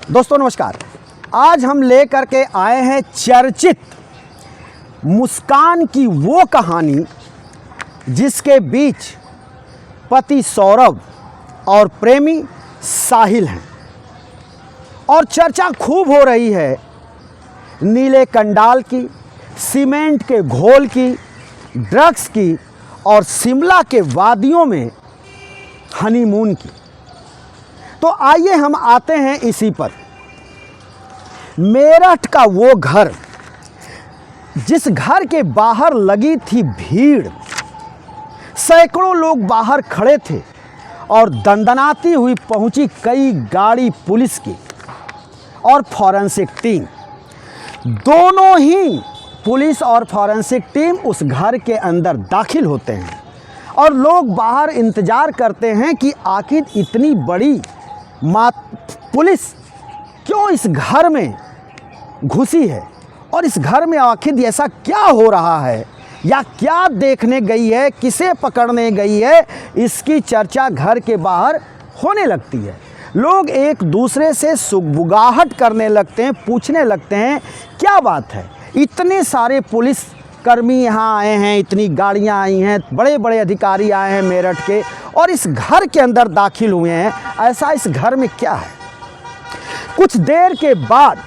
दोस्तों नमस्कार। आज हम लेकर के आए हैं चर्चित मुस्कान की वो कहानी जिसके बीच पति सौरभ और प्रेमी साहिल हैं और चर्चा खूब हो रही है नीले कंडाल की, सीमेंट के घोल की, ड्रग्स की और शिमला के वादियों में हनीमून की। तो आइए हम आते हैं इसी पर। मेरठ का वो घर जिस घर के बाहर लगी थी भीड़, सैकड़ों लोग बाहर खड़े थे और दंदनाती हुई पहुंची कई गाड़ी पुलिस की और फॉरेंसिक टीम। दोनों ही पुलिस और फॉरेंसिक टीम उस घर के अंदर दाखिल होते हैं और लोग बाहर इंतज़ार करते हैं कि आखिर इतनी बड़ी पुलिस क्यों इस घर में घुसी है और इस घर में आखिर ऐसा क्या हो रहा है या क्या देखने गई है, किसे पकड़ने गई है, इसकी चर्चा घर के बाहर होने लगती है। लोग एक दूसरे से सुगबुगाहट करने लगते हैं, पूछने लगते हैं क्या बात है, इतने सारे पुलिस कर्मी यहाँ आए हैं, इतनी गाड़ियाँ आई हैं, बड़े बड़े अधिकारी आए हैं मेरठ के और इस घर के अंदर दाखिल हुए हैं, ऐसा इस घर में क्या है। कुछ देर के बाद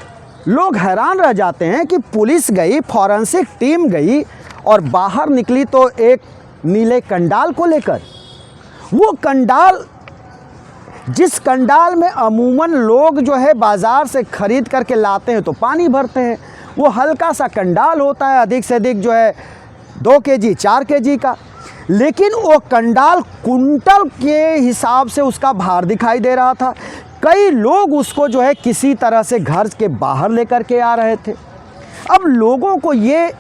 लोग हैरान रह जाते हैं कि पुलिस गई, फॉरेंसिक टीम गई और बाहर निकली तो एक नीले कंडाल को लेकर। वो कंडाल, जिस कंडाल में अमूमन लोग जो है बाज़ार से ख़रीद करके लाते हैं तो पानी भरते हैं, वो हल्का सा कंडाल होता है, अधिक से अधिक जो है 2 केजी 4 केजी का, लेकिन वो कंडाल कुंटल के हिसाब से उसका भार दिखाई दे रहा था। कई लोग उसको जो है किसी तरह से घर के बाहर लेकर के आ रहे थे। अब लोगों को ये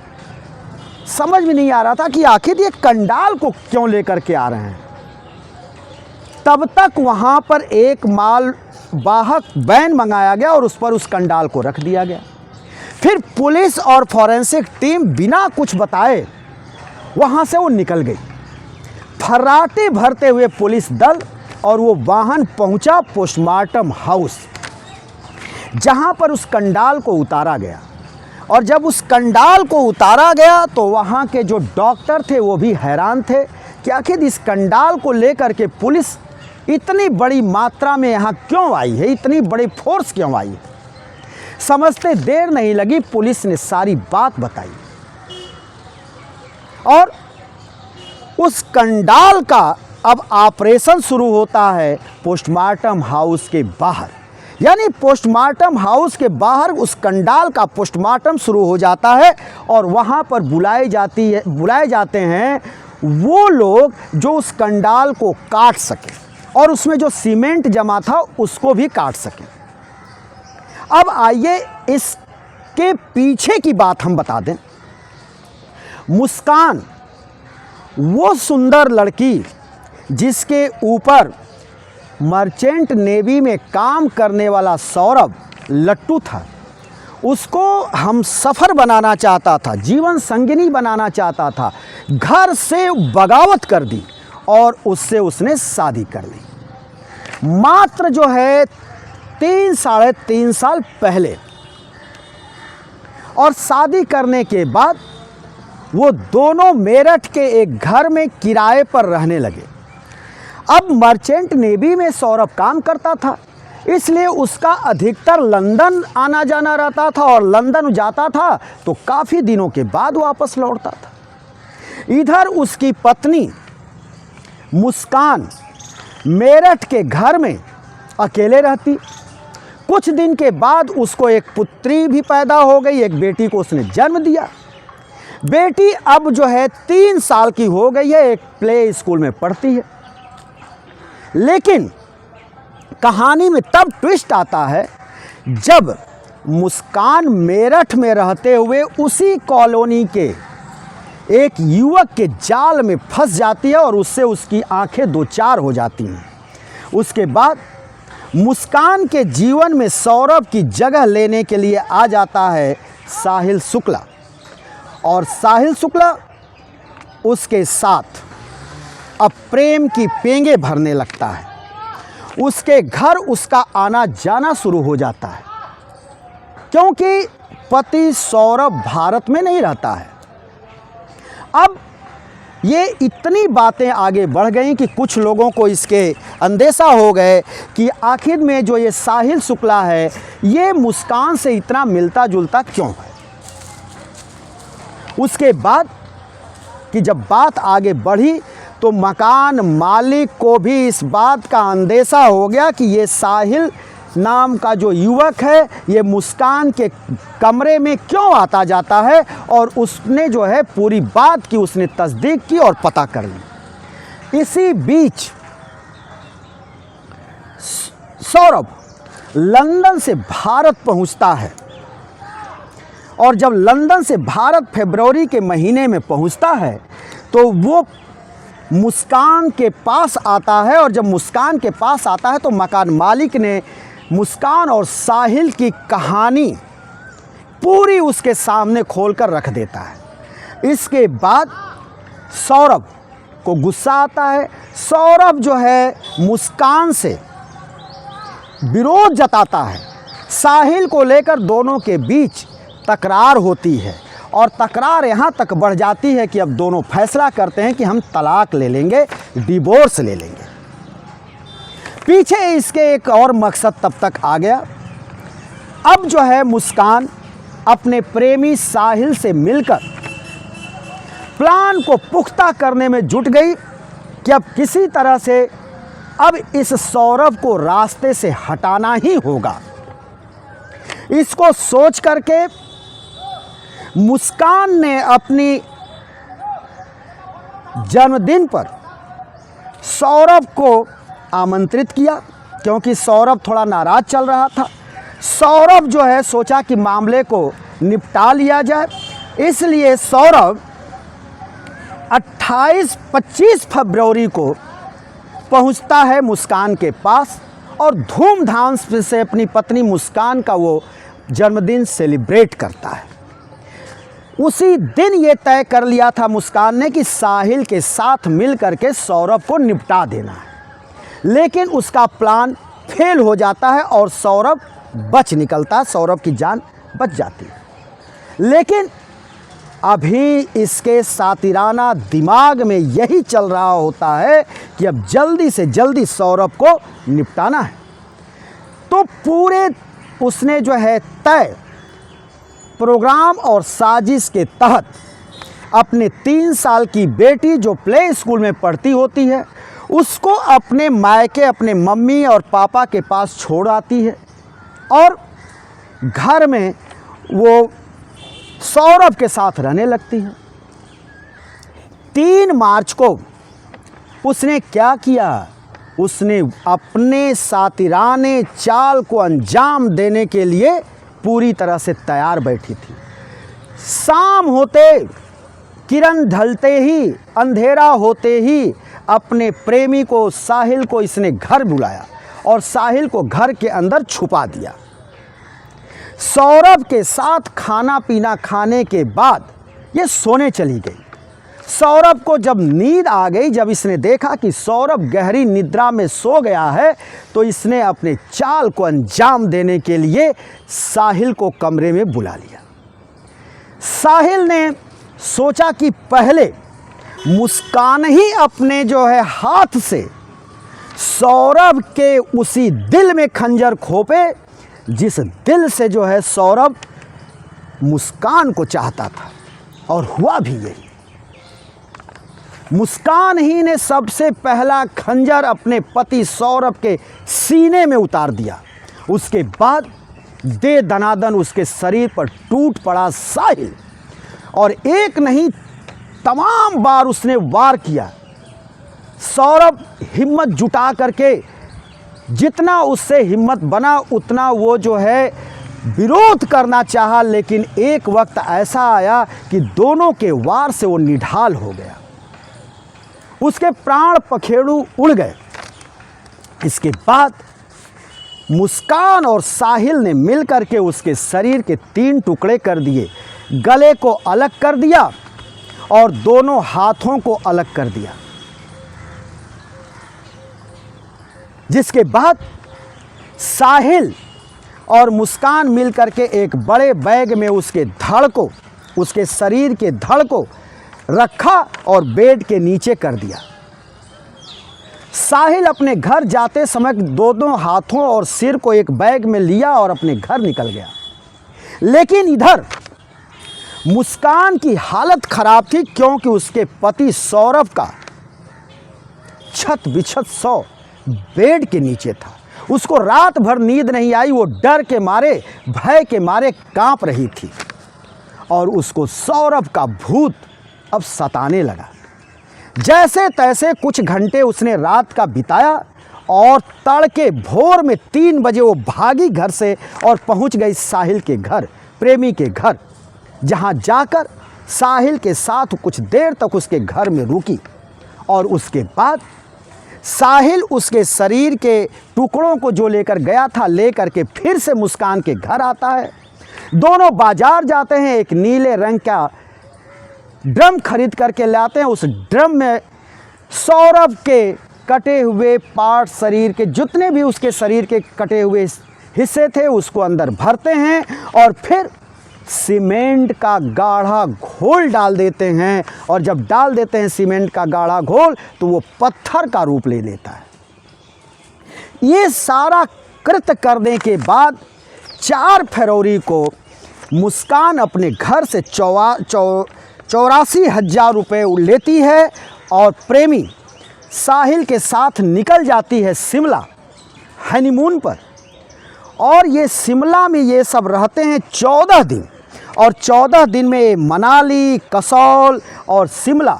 समझ में नहीं आ रहा था कि आखिर ये कंडाल को क्यों लेकर के आ रहे हैं। तब तक वहाँ पर एक माल वाहक वैन मंगाया गया और उस पर उस कंडाल को रख दिया गया। फिर पुलिस और फॉरेंसिक टीम बिना कुछ बताए वहाँ से वो निकल गई। फर्राटे भरते हुए पुलिस दल और वो वाहन पहुँचा पोस्टमार्टम हाउस, जहाँ पर उस कंडाल को उतारा गया। और जब उस कंडाल को उतारा गया तो वहाँ के जो डॉक्टर थे वो भी हैरान थे कि आखिर इस कंडाल को लेकर के पुलिस इतनी बड़ी मात्रा में यहाँ क्यों आई है, इतनी बड़ी फोर्स क्यों आई है। समझते देर नहीं लगी, पुलिस ने सारी बात बताई और उस कंडाल का अब ऑपरेशन शुरू होता है पोस्टमार्टम हाउस के बाहर। यानी पोस्टमार्टम हाउस के बाहर उस कंडाल का पोस्टमार्टम शुरू हो जाता है और वहाँ पर बुलाए जाते हैं वो लोग जो उस कंडाल को काट सके और उसमें जो सीमेंट जमा था उसको भी काट सके। अब आइए इसके पीछे की बात हम बता दें। मुस्कान, वो सुंदर लड़की जिसके ऊपर मर्चेंट नेवी में काम करने वाला सौरभ लट्टू था, उसको हम सफ़र बनाना चाहता था, जीवन संगिनी बनाना चाहता था, घर से बगावत कर दी और उससे उसने शादी कर ली। मात्र जो है 3 - 3.5 साल पहले। और शादी करने के बाद वो दोनों मेरठ के एक घर में किराए पर रहने लगे। अब मर्चेंट नेवी में सौरभ काम करता था, इसलिए उसका अधिकतर लंदन आना जाना रहता था और लंदन जाता था तो काफ़ी दिनों के बाद वापस लौटता था। इधर उसकी पत्नी मुस्कान मेरठ के घर में अकेले रहती। कुछ दिन के बाद उसको एक पुत्री भी पैदा हो गई, एक बेटी को उसने जन्म दिया। बेटी अब जो है 3 साल की हो गई है, एक प्ले स्कूल में पढ़ती है। लेकिन कहानी में तब ट्विस्ट आता है जब मुस्कान मेरठ में रहते हुए उसी कॉलोनी के एक युवक के जाल में फंस जाती है और उससे उसकी आंखें 2-4 हो जाती हैं। उसके बाद मुस्कान के जीवन में सौरभ की जगह लेने के लिए आ जाता है साहिल शुक्ला और साहिल शुक्ला उसके साथ अब प्रेम की पेंगे भरने लगता है। उसके घर उसका आना जाना शुरू हो जाता है, क्योंकि पति सौरभ भारत में नहीं रहता है। अब ये इतनी बातें आगे बढ़ गई कि कुछ लोगों को इसके अंदेशा हो गए कि आखिर में जो ये साहिल शुक्ला है ये मुस्कान से इतना मिलता जुलता क्यों है। उसके बाद कि जब बात आगे बढ़ी तो मकान मालिक को भी इस बात का अंदेशा हो गया कि ये साहिल नाम का जो युवक है ये मुस्कान के कमरे में क्यों आता जाता है, और उसने जो है पूरी बात की उसने तस्दीक की और पता कर ली। इसी बीच सौरभ लंदन से भारत पहुंचता है, और जब लंदन से भारत फरवरी के महीने में पहुंचता है तो वो मुस्कान के पास आता है, और जब मुस्कान के पास आता है तो मकान मालिक ने मुस्कान और साहिल की कहानी पूरी उसके सामने खोलकर रख देता है। इसके बाद सौरभ को गुस्सा आता है। सौरभ जो है मुस्कान से विरोध जताता है। साहिल को लेकर दोनों के बीच तकरार होती है, और तकरार यहाँ तक बढ़ जाती है कि अब दोनों फैसला करते हैं कि हम तलाक ले लेंगे, डिवोर्स ले लेंगे। पीछे इसके एक और मकसद तब तक आ गया। अब जो है मुस्कान अपने प्रेमी साहिल से मिलकर प्लान को पुख्ता करने में जुट गई कि अब किसी तरह से अब इस सौरभ को रास्ते से हटाना ही होगा। इसको सोच करके मुस्कान ने अपनी जन्मदिन पर सौरभ को आमंत्रित किया, क्योंकि सौरभ थोड़ा नाराज़ चल रहा था। सौरभ जो है सोचा कि मामले को निपटा लिया जाए, इसलिए सौरभ 28-25 फरवरी को पहुंचता है मुस्कान के पास, और धूमधाम से अपनी पत्नी मुस्कान का वो जन्मदिन सेलिब्रेट करता है। उसी दिन ये तय कर लिया था मुस्कान ने कि साहिल के साथ मिल करके सौरभ को निपटा देना है, लेकिन उसका प्लान फेल हो जाता है और सौरभ बच निकलता है, सौरभ की जान बच जाती है। लेकिन अभी इसके सातिराना दिमाग में यही चल रहा होता है कि अब जल्दी से जल्दी सौरभ को निपटाना है। तो पूरे उसने जो है तय प्रोग्राम और साजिश के तहत अपने 3 साल की बेटी जो प्ले स्कूल में पढ़ती होती है उसको अपने मायके अपने मम्मी और पापा के पास छोड़ आती है, और घर में वो सौरभ के साथ रहने लगती है। 3 मार्च को उसने क्या किया, उसने अपने सातिराने चाल को अंजाम देने के लिए पूरी तरह से तैयार बैठी थी। शाम होते, किरण ढलते ही, अंधेरा होते ही अपने प्रेमी को साहिल को इसने घर बुलाया और साहिल को घर के अंदर छुपा दिया। सौरभ के साथ खाना पीना खाने के बाद ये सोने चली गई। सौरभ को जब नींद आ गई, जब इसने देखा कि सौरभ गहरी निद्रा में सो गया है, तो इसने अपने चाल को अंजाम देने के लिए साहिल को कमरे में बुला लिया। साहिल ने सोचा कि पहले मुस्कान ही अपने जो है हाथ से सौरभ के उसी दिल में खंजर खोपे जिस दिल से जो है सौरभ मुस्कान को चाहता था, और हुआ भी यही। मुस्कान ही ने सबसे पहला खंजर अपने पति सौरभ के सीने में उतार दिया। उसके बाद दे दनादन उसके शरीर पर टूट पड़ा साहिल, और एक नहीं तमाम बार उसने वार किया। सौरभ हिम्मत जुटा करके, जितना उससे हिम्मत बना उतना वो जो है विरोध करना चाहा, लेकिन एक वक्त ऐसा आया कि दोनों के वार से वो निढाल हो गया। उसके प्राण पखेरु उड़ गए। इसके बाद मुस्कान और साहिल ने मिलकर के उसके शरीर के 3 टुकड़े कर दिए, गले को अलग कर दिया और दोनों हाथों को अलग कर दिया। जिसके बाद साहिल और मुस्कान मिल करके एक बड़े बैग में उसके धड़ को, उसके शरीर के धड़ को रखा और बेड के नीचे कर दिया। साहिल अपने घर जाते समय दोनों हाथों और सिर को एक बैग में लिया और अपने घर निकल गया। लेकिन इधर मुस्कान की हालत खराब थी, क्योंकि उसके पति सौरभ का छत बिछत सौ बेड के नीचे था। उसको रात भर नींद नहीं आई, वो डर के मारे, भय के मारे कांप रही थी और उसको सौरभ का भूत अब सताने लगा। जैसे तैसे कुछ घंटे उसने रात का बिताया और तड़के भोर में 3 बजे वो भागी घर से और पहुंच गई साहिल के घर, प्रेमी के घर, जहां जाकर साहिल के साथ कुछ देर तक उसके घर में रुकी। और उसके बाद साहिल उसके शरीर के टुकड़ों को जो लेकर गया था लेकर के फिर से मुस्कान के घर आता है। दोनों बाजार जाते हैं, एक नीले रंग का ड्रम खरीद करके लाते हैं। उस ड्रम में सौरभ के कटे हुए पार्ट, शरीर के जितने भी उसके शरीर के कटे हुए हिस्से थे उसको अंदर भरते हैं और फिर सीमेंट का गाढ़ा घोल डाल देते हैं। और जब डाल देते हैं सीमेंट का गाढ़ा घोल तो वो पत्थर का रूप ले लेता है। ये सारा कृत्य करने के बाद 4 फरवरी को मुस्कान अपने घर से 84,000 रुपये लेती है और प्रेमी साहिल के साथ निकल जाती है शिमला हनीमून पर। और ये शिमला में ये सब रहते हैं 14 दिन और 14 दिन में ये मनाली, कसौल और शिमला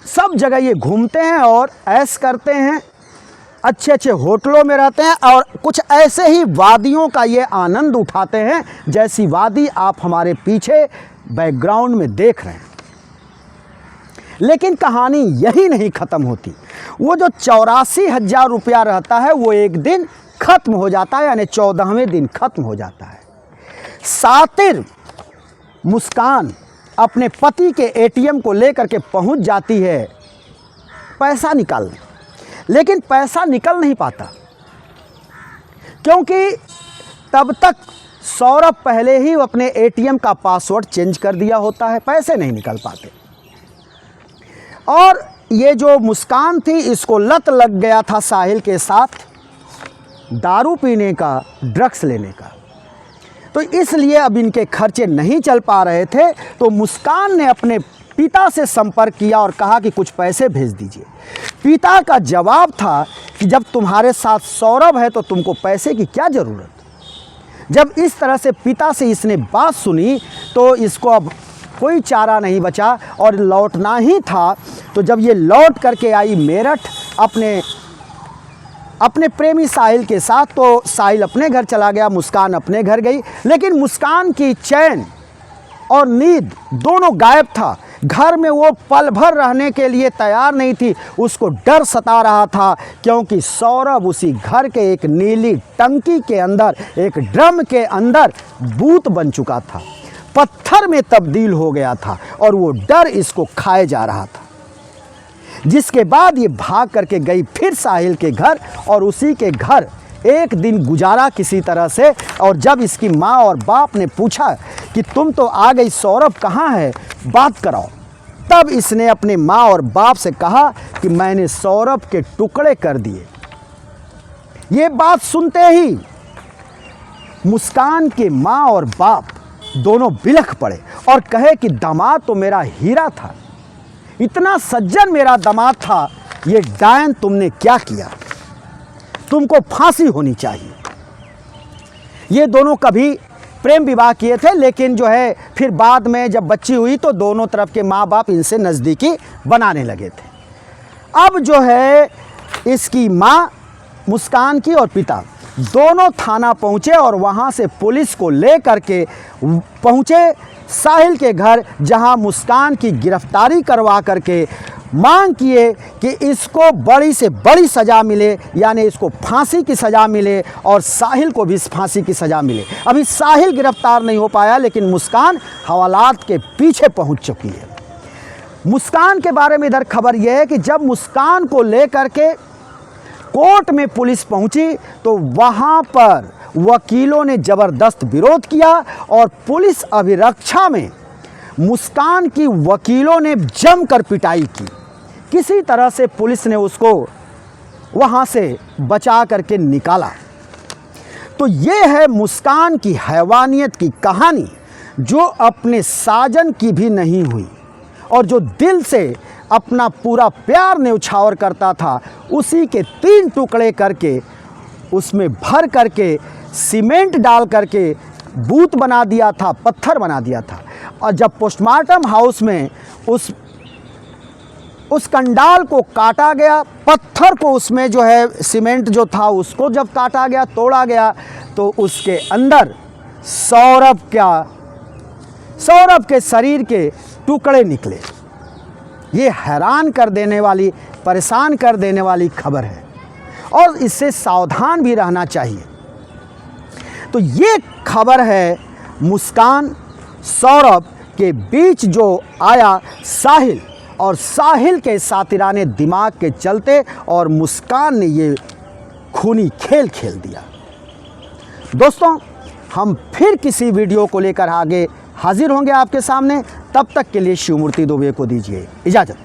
सब जगह ये घूमते हैं और ऐश करते हैं, अच्छे अच्छे होटलों में रहते हैं और कुछ ऐसे ही वादियों का ये आनंद उठाते हैं जैसी वादी आप हमारे पीछे बैकग्राउंड में देख रहे हैं। लेकिन कहानी यही नहीं ख़त्म होती। वो जो 84,000 रुपया रहता है वो एक दिन ख़त्म हो जाता है, यानी 14वें दिन ख़त्म हो जाता है। सातिर मुस्कान अपने पति के एटीएम को लेकर के पहुंच जाती है पैसा निकालने, लेकिन पैसा निकल नहीं पाता क्योंकि तब तक सौरभ पहले ही अपने एटीएम का पासवर्ड चेंज कर दिया होता है, पैसे नहीं निकल पाते। और ये जो मुस्कान थी इसको लत लग गया था साहिल के साथ दारू पीने का, ड्रग्स लेने का, तो इसलिए अब इनके खर्चे नहीं चल पा रहे थे। तो मुस्कान ने अपने पिता से संपर्क किया और कहा कि कुछ पैसे भेज दीजिए। पिता का जवाब था कि जब तुम्हारे साथ सौरभ है तो तुमको पैसे की क्या ज़रूरत। जब इस तरह से पिता से इसने बात सुनी तो इसको अब कोई चारा नहीं बचा और लौटना ही था। तो जब ये लौट करके आई मेरठ अपने प्रेमी साहिल के साथ, तो साहिल अपने घर चला गया, मुस्कान अपने घर गई। लेकिन मुस्कान की चैन और नींद दोनों गायब था। घर में वो पल भर रहने के लिए तैयार नहीं थी। उसको डर सता रहा था क्योंकि सौरभ उसी घर के एक नीली टंकी के अंदर, एक ड्रम के अंदर भूत बन चुका था, पत्थर में तब्दील हो गया था और वो डर इसको खाए जा रहा था। जिसके बाद ये भाग करके गई फिर साहिल के घर और उसी के घर एक दिन गुजारा किसी तरह से। और जब इसकी माँ और बाप ने पूछा कि तुम तो आ गई, सौरभ कहाँ है, बात कराओ, तब इसने अपने माँ और बाप से कहा कि मैंने सौरभ के टुकड़े कर दिए। ये बात सुनते ही मुस्कान के माँ और बाप दोनों बिलख पड़े और कहे कि दामाद तो मेरा हीरा था, इतना सज्जन मेरा दामाद था, ये डायन तुमने क्या किया, तुमको फांसी होनी चाहिए। ये दोनों कभी प्रेम विवाह किए थे, लेकिन जो है फिर बाद में जब बच्ची हुई तो दोनों तरफ के माँ बाप इनसे नज़दीकी बनाने लगे थे। अब जो है इसकी माँ मुस्कान की और पिता दोनों थाना पहुँचे और वहाँ से पुलिस को ले करके पहुँचे साहिल के घर, जहाँ मुस्कान की गिरफ्तारी करवा करके मांग किए कि इसको बड़ी से बड़ी सज़ा मिले, यानी इसको फांसी की सज़ा मिले और साहिल को भी फांसी की सज़ा मिले। अभी साहिल गिरफ्तार नहीं हो पाया, लेकिन मुस्कान हवालात के पीछे पहुंच चुकी है। मुस्कान के बारे में इधर खबर यह है कि जब मुस्कान को लेकर के कोर्ट में पुलिस पहुंची तो वहां पर वकीलों ने ज़बरदस्त विरोध किया और पुलिस अभिरक्षा में मुस्कान की वकीलों ने जमकर पिटाई की। किसी तरह से पुलिस ने उसको वहां से बचा करके निकाला। तो ये है मुस्कान की हैवानियत की कहानी, जो अपने साजन की भी नहीं हुई और जो दिल से अपना पूरा प्यार न्यौछावर करता था, उसी के 3 टुकड़े करके उसमें भर करके सीमेंट डाल करके बूत बना दिया था, पत्थर बना दिया था। और जब पोस्टमार्टम हाउस में उस कंडाल को काटा गया, पत्थर को उसमें जो है सीमेंट जो था उसको जब काटा गया, तोड़ा गया, तो उसके अंदर सौरभ के शरीर के टुकड़े निकले। ये हैरान कर देने वाली, परेशान कर देने वाली खबर है और इससे सावधान भी रहना चाहिए। तो ये खबर है मुस्कान सौरभ के बीच जो आया साहिल, और साहिल के सातिराने दिमाग के चलते और मुस्कान ने ये खूनी खेल खेल दिया। दोस्तों, हम फिर किसी वीडियो को लेकर आगे हाजिर होंगे आपके सामने। तब तक के लिए शिवमूर्ति दुबे को दीजिए इजाज़त।